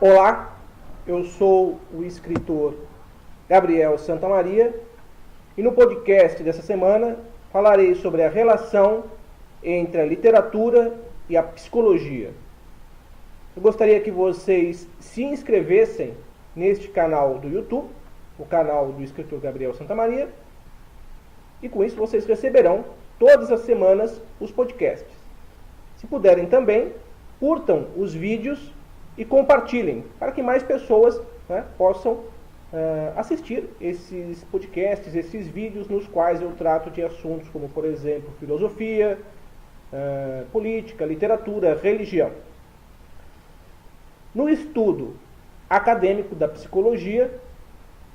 Olá, eu sou o escritor Gabriel Santamaria e no podcast dessa semana falarei sobre a relação entre a literatura e a psicologia. Eu gostaria que vocês se inscrevessem neste canal do YouTube, o canal do escritor Gabriel Santamaria, e com isso vocês receberão todas as semanas os podcasts. Se puderem também, curtam os vídeos e compartilhem, para que mais pessoas possam assistir esses podcasts, esses vídeos nos quais eu trato de assuntos como, por exemplo, filosofia, política, literatura, religião. No estudo acadêmico da psicologia,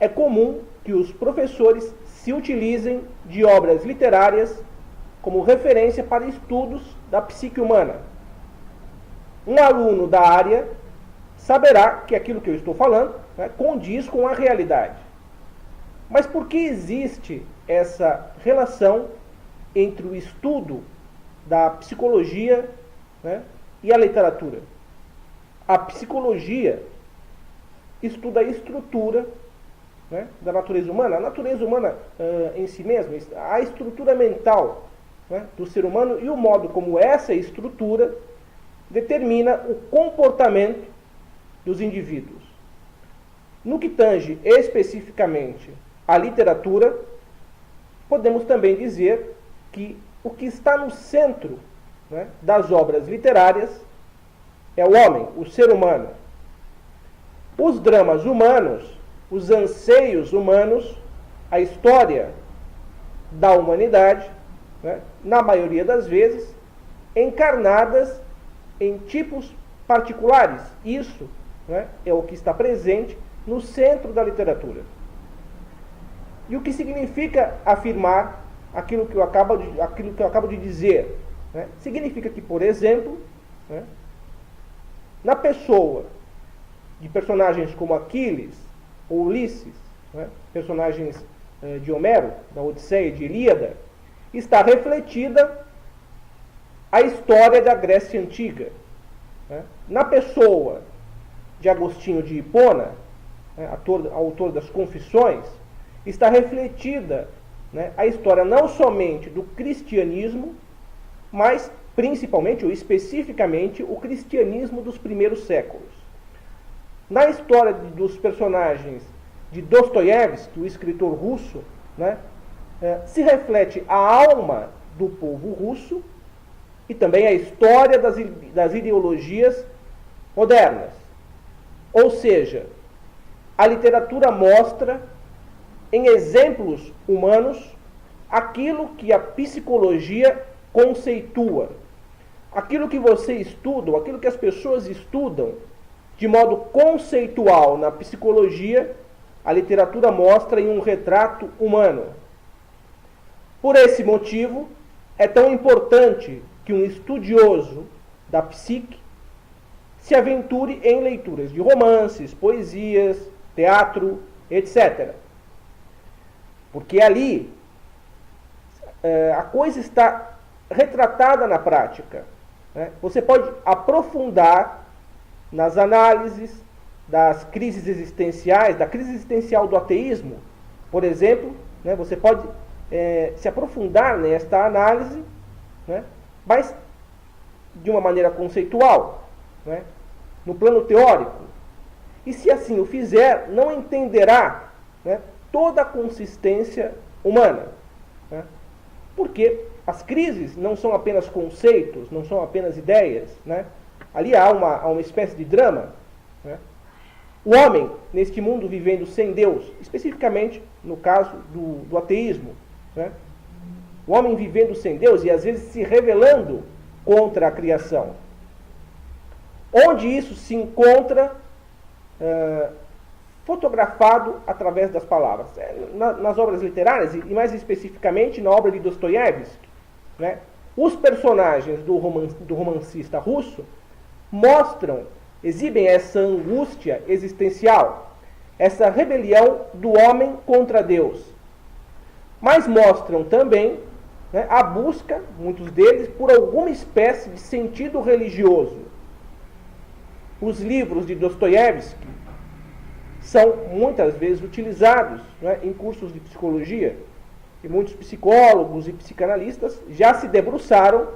é comum que os professores se utilizem de obras literárias como referência para estudos da psique humana. Um aluno da área saberá que aquilo que eu estou falando condiz com a realidade. Mas por que existe essa relação entre o estudo da psicologia e a literatura? A psicologia estuda a estrutura da natureza humana, a natureza humana em si mesma, a estrutura mental do ser humano e o modo como essa estrutura determina o comportamento dos indivíduos. No que tange especificamente à literatura, podemos também dizer que o que está no centro das obras literárias é o homem, o ser humano. Os dramas humanos, os anseios humanos, a história da humanidade, na maioria das vezes, encarnadas em tipos particulares. Isso é o que está presente no centro da literatura. E o que significa afirmar aquilo que eu acabo de dizer? Significa que, por exemplo, na pessoa de personagens como Aquiles ou Ulisses, personagens de Homero, da Odisseia, de Ilíada, está refletida a história da Grécia Antiga. Na pessoa de Agostinho de Hipona, autor das Confissões, está refletida a história não somente do cristianismo, mas principalmente ou especificamente o cristianismo dos primeiros séculos. Na história dos personagens de Dostoiévski, o escritor russo, se reflete a alma do povo russo e também a história das ideologias modernas. Ou seja, a literatura mostra em exemplos humanos aquilo que a psicologia conceitua. Aquilo que você estuda, ou aquilo que as pessoas estudam de modo conceitual na psicologia, a literatura mostra em um retrato humano. Por esse motivo, é tão importante que um estudioso da psique se aventure em leituras de romances, poesias, teatro, etc. Porque ali a coisa está retratada na prática. Você pode aprofundar nas análises das crises existenciais, da crise existencial do ateísmo, por exemplo, você pode se aprofundar nesta análise, mas de uma maneira conceitual, no plano teórico. E se assim o fizer, não entenderá toda a consistência humana. Porque as crises não são apenas conceitos, não são apenas ideias. Ali há uma espécie de drama. O homem, neste mundo vivendo sem Deus, especificamente no caso do ateísmo, o homem vivendo sem Deus e às vezes se rebelando contra a criação. Onde isso se encontra fotografado através das palavras. Nas obras literárias, e mais especificamente na obra de Dostoiévski, os personagens do romancista russo exibem essa angústia existencial, essa rebelião do homem contra Deus. Mas mostram também a busca, muitos deles, por alguma espécie de sentido religioso. Os livros de Dostoiévski são muitas vezes utilizados, né, em cursos de psicologia, e muitos psicólogos e psicanalistas já se debruçaram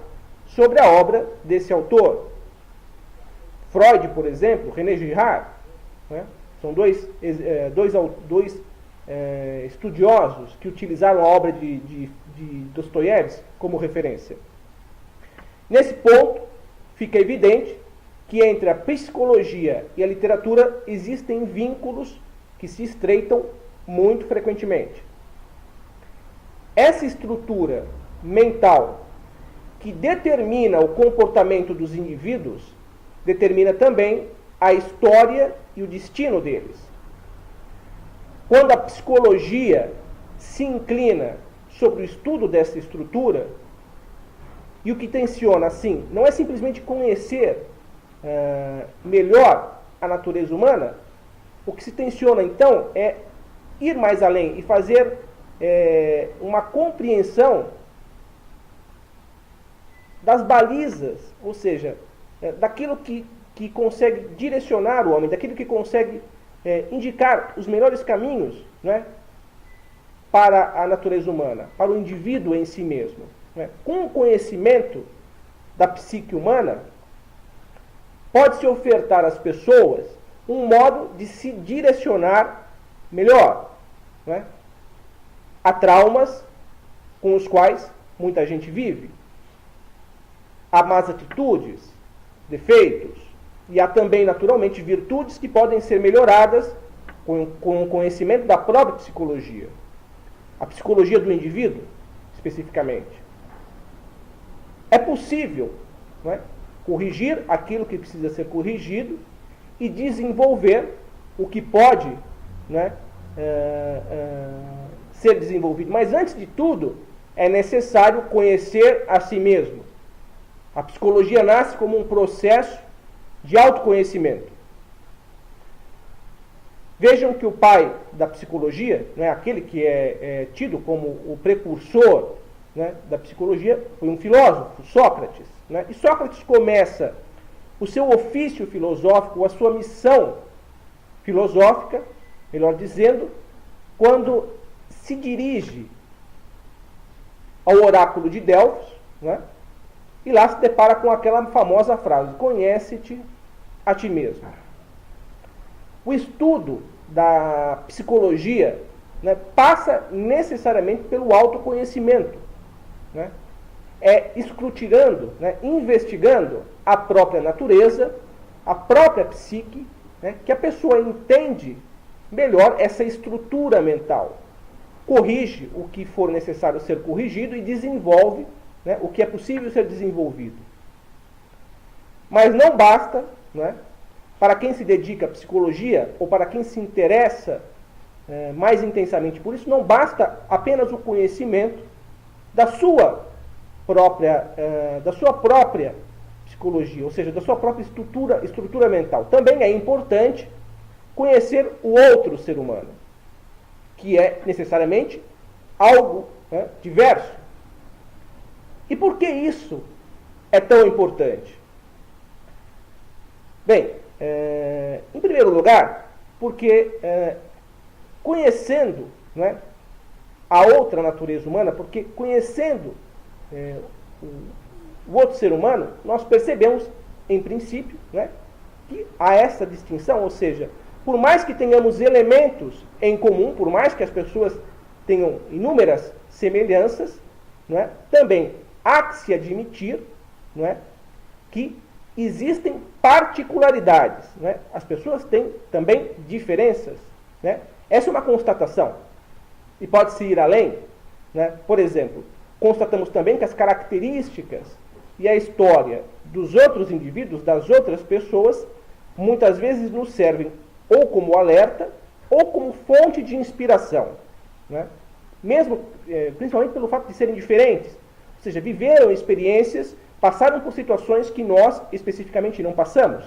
sobre a obra desse autor. Freud, por exemplo, René Girard, né, são dois estudiosos que utilizaram a obra de Dostoiévski como referência. Nesse ponto, fica evidente que entre a psicologia e a literatura existem vínculos que se estreitam muito frequentemente. Essa estrutura mental que determina o comportamento dos indivíduos determina também a história e o destino deles. Quando a psicologia se inclina sobre o estudo dessa estrutura, e o que tenciona, assim, não é simplesmente conhecer melhor a natureza humana, o que se tenciona, então, é ir mais além e fazer uma compreensão das balizas, ou seja, daquilo que consegue direcionar o homem, daquilo que consegue indicar os melhores caminhos, né, para a natureza humana, para o indivíduo em si mesmo. Né? Com o conhecimento da psique humana, pode-se ofertar às pessoas um modo de se direcionar melhor, né, a traumas com os quais muita gente vive, a más atitudes, defeitos, e há também, naturalmente, virtudes que podem ser melhoradas com o conhecimento da própria psicologia. A psicologia do indivíduo, especificamente. É possível, não é, corrigir aquilo que precisa ser corrigido e desenvolver o que pode, né, ser desenvolvido. Mas, antes de tudo, é necessário conhecer a si mesmo. A psicologia nasce como um processo de autoconhecimento. Vejam que o pai da psicologia, né, aquele que é tido como o precursor, né, da psicologia, foi um filósofo, Sócrates. Né? E Sócrates começa o seu ofício filosófico, a sua missão filosófica, melhor dizendo, quando se dirige ao oráculo de Delfos, né, e lá se depara com aquela famosa frase: conhece-te a ti mesmo. O estudo da psicologia, né, passa necessariamente pelo autoconhecimento, né? Escrutinando, né, investigando a própria natureza, a própria psique, né, que a pessoa entende melhor essa estrutura mental, corrige o que for necessário ser corrigido e desenvolve, né, o que é possível ser desenvolvido. Mas não basta, né, para quem se dedica à psicologia ou para quem se interessa mais intensamente por isso, não basta apenas o conhecimento da sua própria psicologia, ou seja, da sua própria estrutura mental. Também é importante conhecer o outro ser humano, que é necessariamente algo, né, diverso. E por que isso é tão importante? Bem, em primeiro lugar, porque conhecendo, né, a outra natureza humana, porque conhecendo o outro ser humano, nós percebemos, em princípio, né, que há essa distinção, ou seja, por mais que tenhamos elementos em comum, por mais que as pessoas tenham inúmeras semelhanças, não é, também há que se admitir, não é, que existem particularidades. Não é? As pessoas têm também diferenças. Né? Essa é uma constatação. E pode-se ir além. Né? Por exemplo, constatamos também que as características e a história dos outros indivíduos, das outras pessoas, muitas vezes nos servem ou como alerta ou como fonte de inspiração. Né? Mesmo, principalmente pelo fato de serem diferentes. Ou seja, viveram experiências, passaram por situações que nós especificamente não passamos.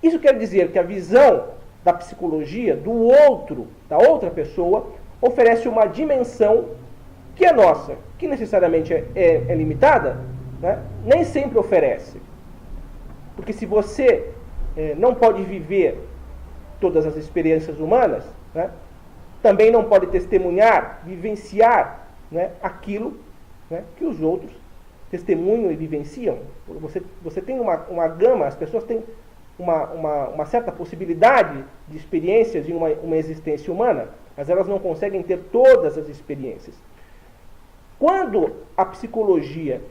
Isso quer dizer que a visão da psicologia do outro, da outra pessoa, oferece uma dimensão que é nossa, que necessariamente é limitada, né? Nem sempre oferece. Porque se você não pode viver todas as experiências humanas, né, também não pode testemunhar, vivenciar, né, aquilo, né, que os outros testemunham e vivenciam. Você tem uma gama, as pessoas têm uma certa possibilidade de experiências em uma existência humana, mas elas não conseguem ter todas as experiências. Quando a psicologia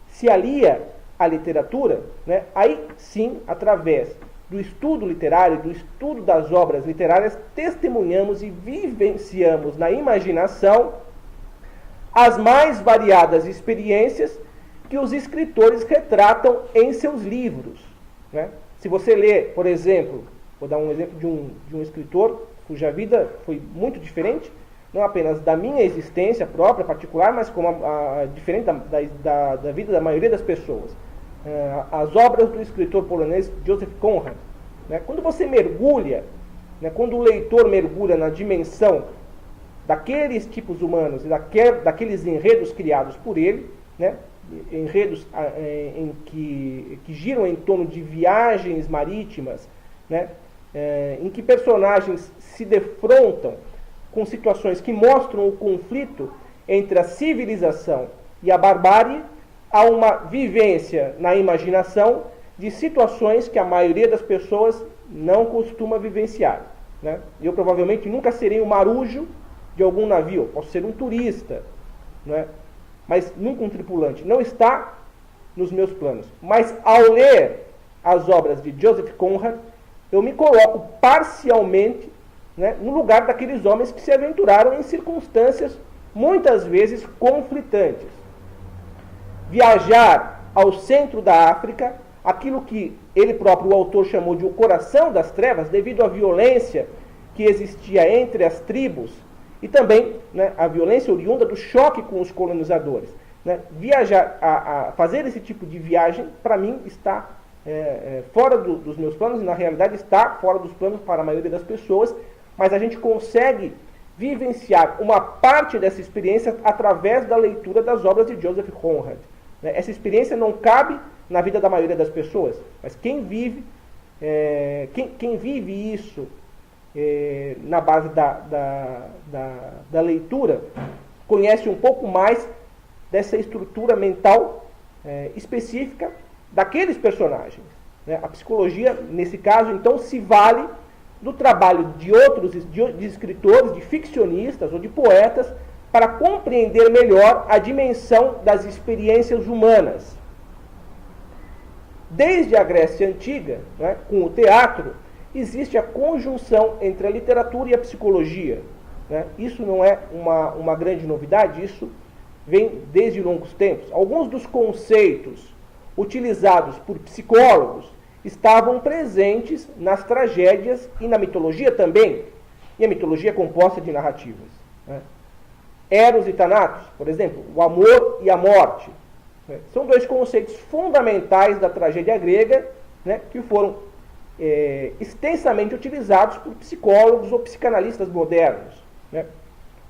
se alia à literatura, né, aí sim, através do estudo literário, do estudo das obras literárias, testemunhamos e vivenciamos na imaginação as mais variadas experiências que os escritores retratam em seus livros, né? Se você lê, por exemplo, vou dar um exemplo de um escritor cuja vida foi muito diferente, não apenas da minha existência própria, particular, mas como diferente da vida da maioria das pessoas. As obras do escritor polonês Joseph Conrad. Né? Quando você mergulha, né, quando o leitor mergulha na dimensão daqueles tipos humanos e daqueles enredos criados por ele, né, enredos que giram em torno de viagens marítimas, né, em que personagens se defrontam com situações que mostram o conflito entre a civilização e a barbárie, há uma vivência na imaginação de situações que a maioria das pessoas não costuma vivenciar. Né? Eu provavelmente nunca serei um marujo de algum navio, posso ser um turista, né? Mas nunca um tripulante. Não está nos meus planos. Mas ao ler as obras de Joseph Conrad, eu me coloco parcialmente, né, no lugar daqueles homens que se aventuraram em circunstâncias muitas vezes conflitantes. Viajar ao centro da África, aquilo que ele próprio, o autor, chamou de o coração das trevas, devido à violência que existia entre as tribos e também, né, a violência oriunda do choque com os colonizadores. Né? Fazer esse tipo de viagem, para mim, está fora dos meus planos, e na realidade está fora dos planos para a maioria das pessoas, mas a gente consegue vivenciar uma parte dessa experiência através da leitura das obras de Joseph Conrad. Né? Essa experiência não cabe na vida da maioria das pessoas, mas quem vive isso na base da leitura, conhece um pouco mais dessa estrutura mental específica daqueles personagens. Né? A psicologia, nesse caso, então, se vale do trabalho de outros de escritores, de ficcionistas ou de poetas, para compreender melhor a dimensão das experiências humanas. Desde a Grécia Antiga, né, com o teatro, existe a conjunção entre a literatura e a psicologia. Né? Isso não é uma grande novidade, isso vem desde longos tempos. Alguns dos conceitos utilizados por psicólogos estavam presentes nas tragédias e na mitologia também. E a mitologia é composta de narrativas. Né? Eros e Thanatos, por exemplo, o amor e a morte. Né? São dois conceitos fundamentais da tragédia grega, né, que foram extensamente utilizados por psicólogos ou psicanalistas modernos. Né?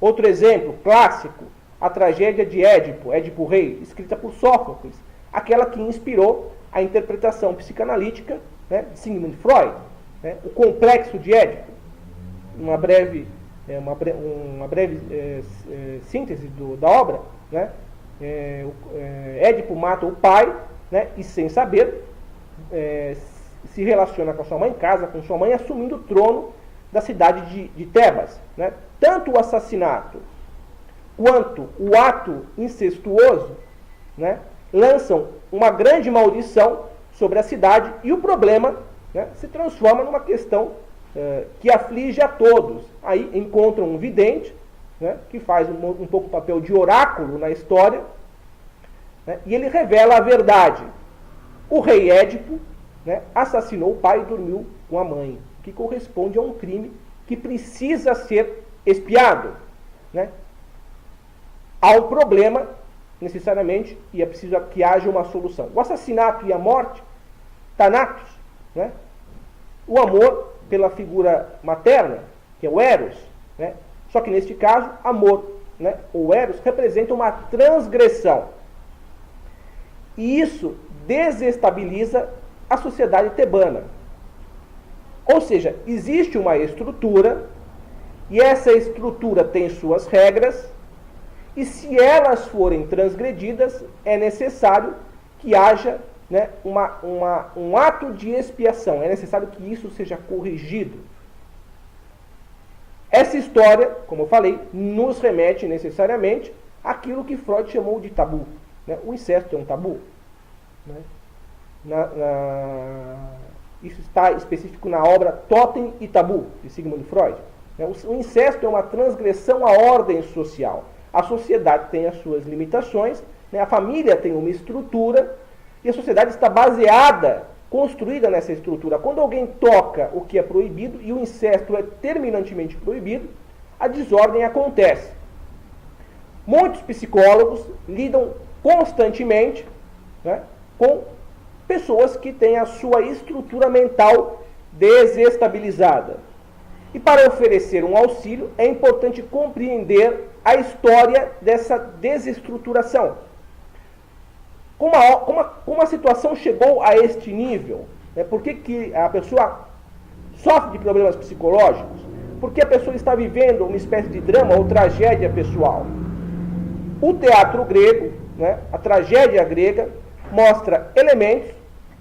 Outro exemplo clássico, a tragédia de Édipo, Édipo Rei, escrita por Sófocles, aquela que inspirou a interpretação psicanalítica, né, de Sigmund Freud. Né? O complexo de Édipo, uma breve síntese da obra. Né? Édipo mata o pai, né, e sem saber se relaciona com a sua mãe, casa com sua mãe, assumindo o trono da cidade de Tebas. Né? Tanto o assassinato quanto o ato incestuoso, né, lançam uma grande maldição sobre a cidade, e o problema, né, se transforma numa questão que aflige a todos. Aí encontram um vidente, né, que faz um pouco o papel de oráculo na história, né, e ele revela a verdade. O rei Édipo, né, assassinou o pai e dormiu com a mãe, que corresponde a um crime que precisa ser expiado. Né? Há um problema, necessariamente, e é preciso que haja uma solução. O assassinato e a morte, Thanatos, né? O amor pela figura materna, que é o Eros, né? Só que neste caso, amor, né, ou Eros, representa uma transgressão. E isso desestabiliza a sociedade tebana. Ou seja, existe uma estrutura, e essa estrutura tem suas regras, e se elas forem transgredidas, é necessário que haja, né, um ato de expiação, é necessário que isso seja corrigido. Essa história, como eu falei, nos remete necessariamente àquilo que Freud chamou de tabu. Né? O incesto é um tabu. Né? Isso está específico na obra Totem e Tabu, de Sigmund Freud. Né? O incesto é uma transgressão à ordem social. A sociedade tem as suas limitações, né? A família tem uma estrutura, e a sociedade está baseada, construída nessa estrutura. Quando alguém toca o que é proibido, e o incesto é terminantemente proibido, a desordem acontece. Muitos psicólogos lidam constantemente, né, com pessoas que têm a sua estrutura mental desestabilizada. E para oferecer um auxílio, é importante compreender a história dessa desestruturação. Como a situação chegou a este nível? Né? Por que a pessoa sofre de problemas psicológicos? Porque a pessoa está vivendo uma espécie de drama ou tragédia pessoal. O teatro grego, né, a tragédia grega, mostra elementos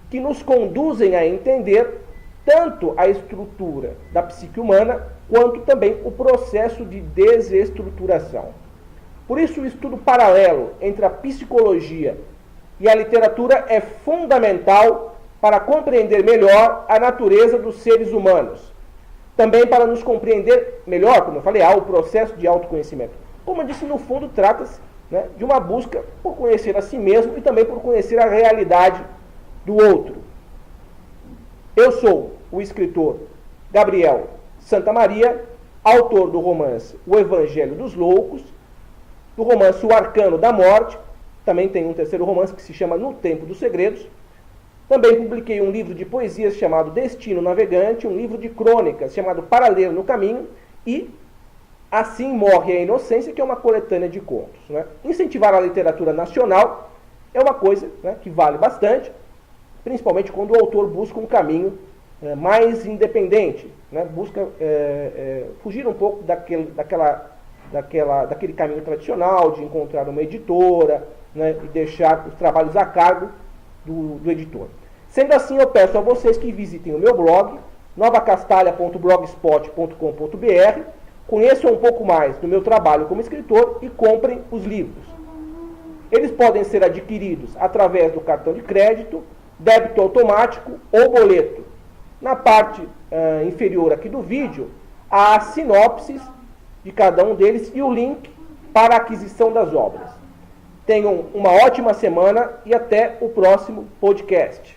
que nos conduzem a entender tanto a estrutura da psique humana, quanto também o processo de desestruturação. Por isso, o estudo paralelo entre a psicologia e a literatura é fundamental para compreender melhor a natureza dos seres humanos. Também para nos compreender melhor, como eu falei, o processo de autoconhecimento. Como eu disse, no fundo, trata-se, né, de uma busca por conhecer a si mesmo e também por conhecer a realidade do outro. Eu sou o escritor Gabriel Santamaria, autor do romance O Evangelho dos Loucos, do romance O Arcano da Morte, também tem um terceiro romance que se chama No Tempo dos Segredos. Também publiquei um livro de poesias chamado Destino Navegante, um livro de crônicas chamado Para Ler no Caminho e Assim Morre a Inocência, que é uma coletânea de contos. Né? Incentivar a literatura nacional é uma coisa, né, que vale bastante, principalmente quando o autor busca um caminho mais independente, né? Busca fugir um pouco daquele caminho tradicional de encontrar uma editora, né, e deixar os trabalhos a cargo do editor. Sendo assim, eu peço a vocês que visitem o meu blog, novacastalha.blogspot.com.br, conheçam um pouco mais do meu trabalho como escritor e comprem os livros. Eles podem ser adquiridos através do cartão de crédito, débito automático ou boleto. Na parte inferior aqui do vídeo, há as sinopses de cada um deles e o link para a aquisição das obras. Tenham uma ótima semana e até o próximo podcast.